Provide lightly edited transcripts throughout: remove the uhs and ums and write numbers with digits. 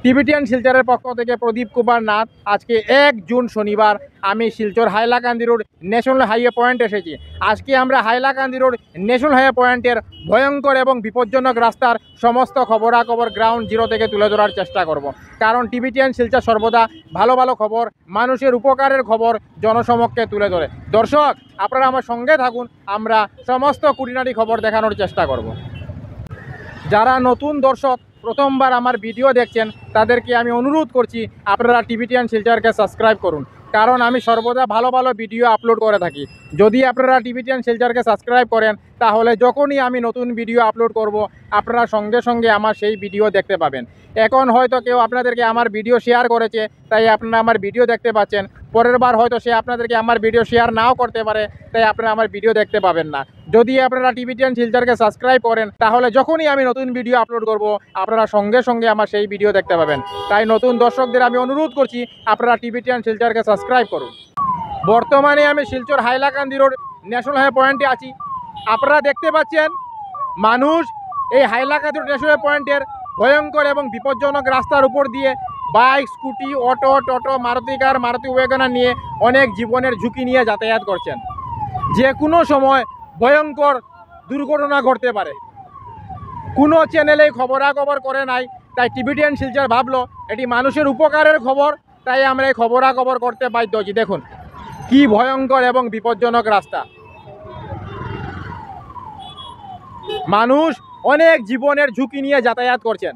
Tibetan শিলচরের পক্ষ থেকে প্রদীপ কুমার নাথ। আজকে 1 জুন শনিবার আমি Silchar Hailakandi road national highway point এসেছি। আজকে আমরা হাইলাকান্দি রোড ন্যাশনাল হাইওয়ে পয়েন্টের ভয়ঙ্কর এবং বিপজ্জনক রাস্তার সমস্ত খবরাখবর গ্রাউন্ড জিরো থেকে তুলে ধরার চেষ্টা করব। কারণ টিবিটিয়ান শিলচর সর্বদা ভালো ভালো খবর, মানুষের উপকারের খবর জনসমক্ষে তুলে ধরে। দর্শক, আপনারা আমার সঙ্গে থাকুন, আমরা সমস্ত খুঁটিনাটি খবর দেখানোর চেষ্টা করব। যারা নতুন দর্শক প্রথমবার আমার ভিডিও দেখছেন তাদেরকে আমি অনুরোধ করছি আপনারা টিবিটিয়ান শিলচরকে সাবস্ক্রাইব করুন, কারণ আমি সর্বদা ভালো ভালো ভিডিও আপলোড করে থাকি। যদি আপনারা টিবিটিয়ান শিলচরকে সাবস্ক্রাইব করেন তাহলে যখনই আমি নতুন ভিডিও আপলোড করব আপনারা সঙ্গে সঙ্গে আমার সেই ভিডিও দেখতে পাবেন। এখন হয়তো কেউ আপনাদেরকে আমার ভিডিও শেয়ার করেছে তাই আপনারা আমার ভিডিও দেখতে পাচ্ছেন, পরের বার হয়তো সে আপনাদেরকে আমার ভিডিও শেয়ার নাও করতে পারে তাই আপনারা আমার ভিডিও দেখতে পাবেন না। যদি আপনারা টিবিটিয়ান শিলচরকে সাবস্ক্রাইব করেন তাহলে যখনই আমি নতুন ভিডিও আপলোড করব আপনারা সঙ্গে সঙ্গে আমার সেই ভিডিও দেখতে পাবেন। তাই নতুন দর্শকদের আমি অনুরোধ করছি আপনারা টিবিটিয়ান শিলচরকে সাবস্ক্রাইব করুন। বর্তমানে আমি Silchar Hailakandi road national highway পয়েন্টে আছি। আপনারা দেখতে পাচ্ছেন মানুষ এই হাইলাকান্দি রোড ন্যাশনাল হাইওয়ে পয়েন্টের ভয়ঙ্কর এবং বিপজ্জনক রাস্তার উপর দিয়ে বাইক, স্কুটি, অটো, টোটো, মারুতি কার, মারুতি ওয়াগনার নিয়ে অনেক জীবনের ঝুঁকি নিয়ে যাতায়াত করছেন। যে কোনো সময় ভয়ঙ্কর দুর্ঘটনা ঘটতে পারে। কোনো চ্যানেলেই খবরাখবর করে নাই, তাই টিবিটিয়ান শিলচর ভাবলো এটি মানুষের উপকারের খবর, তাই আমরা এই খবরাখবর করতে বাধ্য হচ্ছি। দেখুন কি ভয়ঙ্কর এবং বিপজ্জনক রাস্তা। মানুষ অনেক জীবনের ঝুঁকি নিয়ে যাতায়াত করছেন।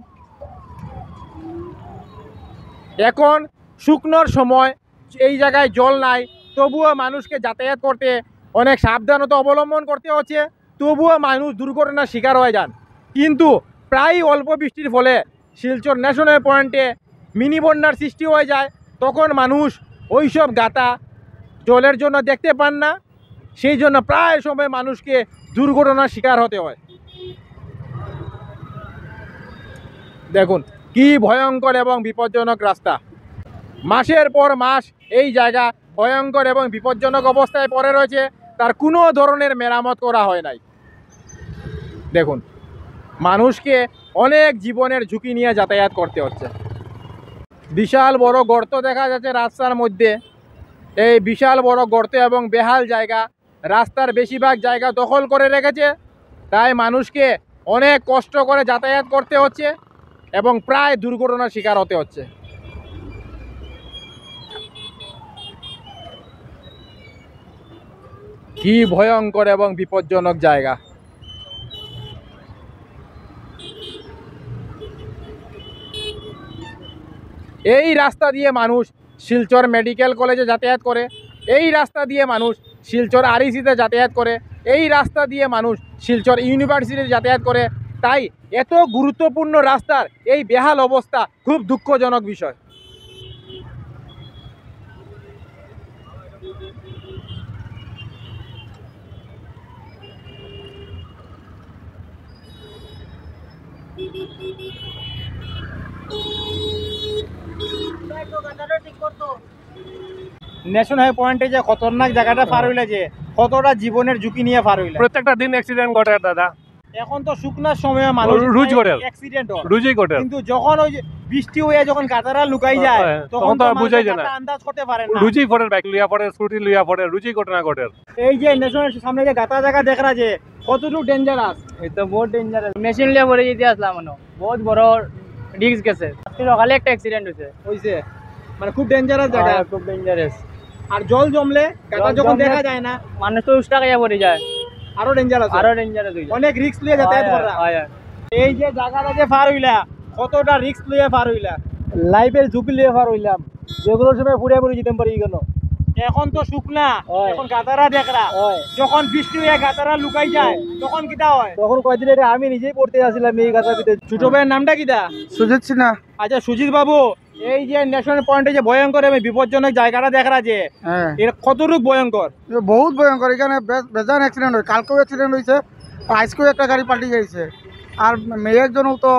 এখন শুকনোর সময়, এই জায়গায় জল নাই, তবুও মানুষকে যাতায়াত করতে অনেক সাবধানতা অবলম্বন করতে হচ্ছে, তবুও মানুষ দুর্ঘটনার শিকার হয়ে যান। কিন্তু প্রায় অল্প বৃষ্টির ফলে শিলচর ন্যাশনাল পয়েন্টে মিনি বন্যার সৃষ্টি হয়ে যায়। তখন মানুষ ওইসব গাতা জলের জন্য দেখতে পান না, সেই জন্য প্রায় সময় মানুষকে দুর্ঘটনার শিকার হতে হয়। দেখুন কি ভয়ঙ্কর এবং বিপজ্জনক রাস্তা। মাসের পর মাস এই জায়গা ভয়ঙ্কর এবং বিপজ্জনক অবস্থায় পড়ে রয়েছে, তার কোনো ধরনের মেরামত করা হয় নাই। দেখুন মানুষকে অনেক জীবনের ঝুঁকি নিয়ে যাতায়াত করতে হচ্ছে। বিশাল বড় গর্ত দেখা যাচ্ছে রাস্তার মধ্যে। এই বিশাল বড় গর্ত এবং বেহাল জায়গা রাস্তার বেশিরভাগ জায়গা দখল করে রেখেছে, তাই মানুষকে অনেক কষ্ট করে যাতায়াত করতে হচ্ছে এবং প্রায় দুর্ঘটনার শিকার হতে হচ্ছে। কি ভয়ঙ্কর এবং বিপজ্জনক জায়গা। এই রাস্তা দিয়ে মানুষ শিলচর মেডিকেল কলেজে যাতায়াত করে, এই রাস্তা দিয়ে মানুষ শিলচর আরইসিতে যাতায়াত করে, এই রাস্তা দিয়ে মানুষ শিলচর ইউনিভার্সিটিতে যাতায়াত করে। তাই এত গুরুত্বপূর্ণ রাস্তার এই বেহাল অবস্থা খুব দুঃখজনক বিষয়। ন্যাশনাল হাইওয়ে পয়েন্টে যে খতরনাক জায়গাটা পার হইলে যে কতটা জীবনের ঝুঁকি নিয়ে পার হইলে, প্রত্যেকটা দিন অ্যাক্সিডেন্ট ঘটে দাদা। এখন তো শুকনার সময় মানুষ রুজ ঘটে, অ্যাক্সিডেন্ট হয়, রুজই ঘটে। কিন্তু যখন ওই যে বৃষ্টি হয়ে যখন গাতারা লুকাই যায় তখন তো বুঝাই যায় না, আন্দাজ করতে পারে না। রুজই ফোটে, বাইক লইয়া পড়ে, স্কুটি লইয়া পড়ে, রুজই ঘটনা ঘটে। এই যে ন্যাশনাল সামনে যে গাতা জায়গা দেখ রা যে কতটুকু ডেঞ্জারাস, এই তো বহুত ডেঞ্জারাস। মেশিন লিয়ে পড়ে যেতে আসলাম মনে, বহুত বড় রিস্ক গেছে। আজকে সকালে একটা অ্যাক্সিডেন্ট হইছে, মানে খুব ডেঞ্জারাস জায়গা, খুব ডেঞ্জারাস। আর জল জমলে গাতা যখন দেখা যায় না মানুষ তো উস্টা খাইয়া পড়ে যায়, আরো ডেঞ্জারাস, আরো ডেঞ্জারাস হয়ে যায়। অনেক রিস্ক নিয়ে যাতায়াত করা। এই যে জায়গাটা যে পার হইলা কতটা রিস্ক নিয়ে পার হইলা, লাইফের ঝুঁকি লিয়ে পার হইলাম, যেগুলোর সময় পুড়ে পুড়ে যেতে পারি কেন। এখন তো শুকনা, এখন গাতারা দেখরা, যখন বৃষ্টি হয়ে গাতারা লুকাই যায় তখন কিটা হয়? তখন কয়দিন আগে আমি নিজেই পড়তে আসছিলাম এই গাছার ভিতরে। ছোট ভাইয়ের নামটা কিটা? সুজিত সিনহা। আচ্ছা সুজিত বাবু, এই যে ন্যাশনাল পয়েন্টে যে ভয়ঙ্কর এবং বিপজ্জনক জায়গাটা দেখরা যে এর কতটুকু ভয়ঙ্কর? বহুত ভয়ঙ্কর। এখানে বেজান অ্যাক্সিডেন্ট হয়, কালকেও অ্যাক্সিডেন্ট হয়েছে, আজকেও একটা গাড়ি পাল্টি গেছে। আর মেয়েরজনও তো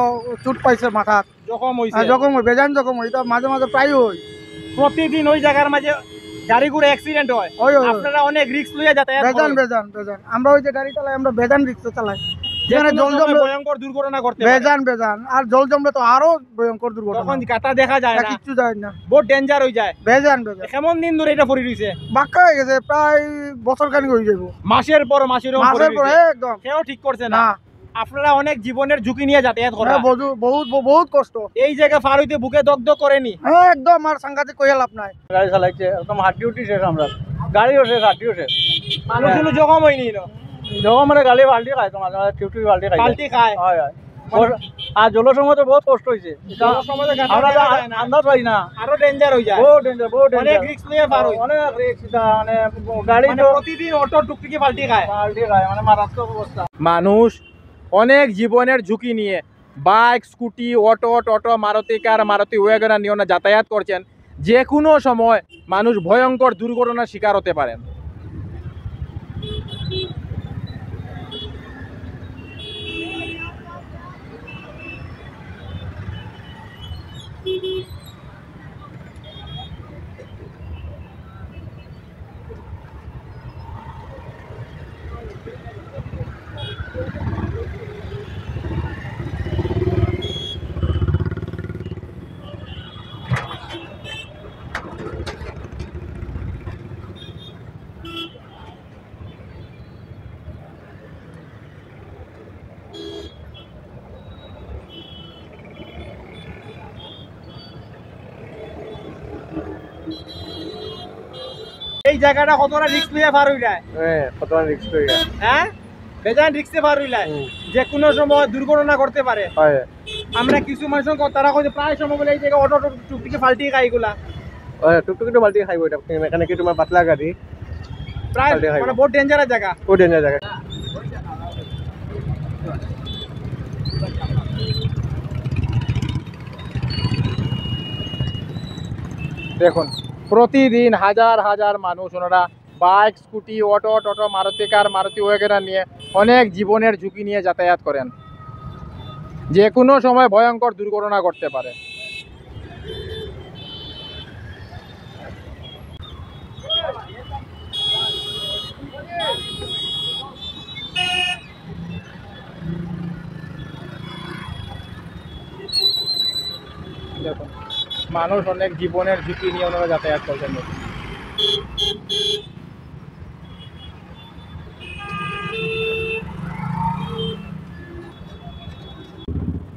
চোট পাইছে, মাথা জখম হয়েছে, জখম হয়, বেজান জখম হয়। এটা মাঝে মাঝে প্রায় হয়, প্রতিদিন ওই জায়গার মাঝে গাড়ি ঘুরে অ্যাক্সিডেন্ট হয়। আপনারা অনেক রিস্ক লইয়া যাতায়াত বেজান করেন। বেজান বেজান। আমরা ওই যে গাড়ি চালাই আমরা বেজান রিক্সা চালাই। যেখানে জল জমলে ভয়ঙ্কর দুর্ঘটনা ঘটতে পারে। বেজান বেজান, আর জল জমলে তো আরো ভয়ঙ্কর দুর্ঘটনা, তখন গাতা দেখা যায় না, কিচ্ছু যায় না, বহুত ডেঞ্জার হয়ে যায়। বেজান বেজান। কেমন দিন ধরে এটা পড়ে রইছে? বাক্কা হয়ে গেছে, প্রায় বছর খানিক হয়ে যাবো, মাসের পর মাস এরকম পড়ে মাসের পরে রইছে। একদম কেউ ঠিক করছে না। না। আপনারা অনেক জীবনের ঝুঁকি নিয়ে যাতায়াত করেন, বহুত বহুত বহুত কষ্ট, এই জায়গা পার হইতে বুকে দগ্ধ করেনি। একদম আর সাংঘাতিক কইয়া লাভ নাই। গাড়ি চালাইছে একদম হাড্ডি উঠি শেষ আমরা, গাড়িও শেষ হাড্ডিও শেষ। মানুষ কোনো জখম হয়নি না, যখন মানে গাড়ি বাল্টি খায় তোমার টিউটি বাল্টি খাই পাল্টি খায়। হয় হয়। আর জলের সময় তো বহুত কষ্ট হয়েছে, জলের সময় তো গাতা আমরা দেখা যায় না। আন্দাজ পাই না, আরো ডেঞ্জার হয়ে যায়, বহুত ডেঞ্জার বহুত অনেক ডেঞ্জার, রিস্ক নিয়ে পার হয়। অনেক রিস্ক, মানে গাড়ি মানে তো প্রতিদিন অটো টুকটুকি পাল্টি খায়। বাল্টি খায়, মানে মারাত্মক অবস্থা। মানুষ অনেক জীবনের ঝুঁকি নিয়ে বাইক, স্কুটি, অটো, টোটো, মারুতি কার, মারুতি ওয়াগনার নিয়ে ওনারা যাতায়াত করছেন। যে কোনো সময় মানুষ ভয়ঙ্কর দুর্ঘটনার শিকার হতে পারেন। এই জায়গাটা কতটা রিস্ক নিয়ে পার হয়ে যায়, কতটা রিস্ক হয়ে যায়। হ্যাঁ বেজান রিস্কে পার হয়ে যায়। যে কোনো সময় দুর্ঘটনা করতে পারে। হয় আমরা কিছু মানুষের তারা কইছে প্রায় সময় বলে এই জায়গায় অটো টুকটুকি পাল্টি খায়, এগুলা টুকটুকি তো বাল্টি খাইব, এটা এখানে কি তোমার পাতলা গাড়ি প্রায় পাল্টি খায়। মানে বহুত ডেঞ্জারের জায়গা। খুব ডেঞ্জার জায়গা। দেখুন প্রতিদিন হাজার হাজার মানুষ ওনারা বাইক, স্কুটি, অটো, টোটো, মারুতি কার, মারুতি ওয়াগনার নিয়ে অনেক জীবনের ঝুঁকি নিয়ে যাতায়াত করেন। যে কোনো সময় ভয়ঙ্কর দুর্ঘটনা ঘটতে পারে। দেখুন মানুষ অনেক জীবনের ঝুঁকি নিয়ে ওনারা যাতায়াত করছেন।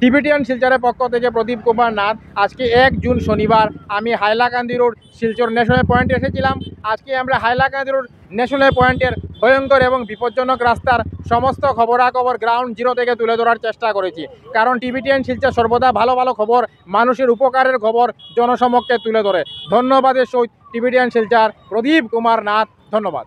টিবিটিয়ান শিলচরের পক্ষ থেকে প্রদীপ কুমার নাথ। আজকে 1 জুন শনিবার আমি হাইলাকান্দি রোড শিলচর ন্যাশনাল পয়েন্টে এসেছিলাম। আজকে আমরা হাইলাকান্দি রোড ন্যাশনাল পয়েন্টের ভয়ঙ্কর এবং বিপজ্জনক রাস্তার সমস্ত খবরাখবর গ্রাউন্ড জিরো থেকে তুলে ধরার চেষ্টা করেছি, কারণ টিবিটিয়ান শিলচর সর্বদা ভালো ভালো খবর, মানুষের উপকারের খবর জনসমক্ষে তুলে ধরে। ধন্যবাদের সহিত টিবিটিয়ান শিলচর প্রদীপ কুমার নাথ, ধন্যবাদ।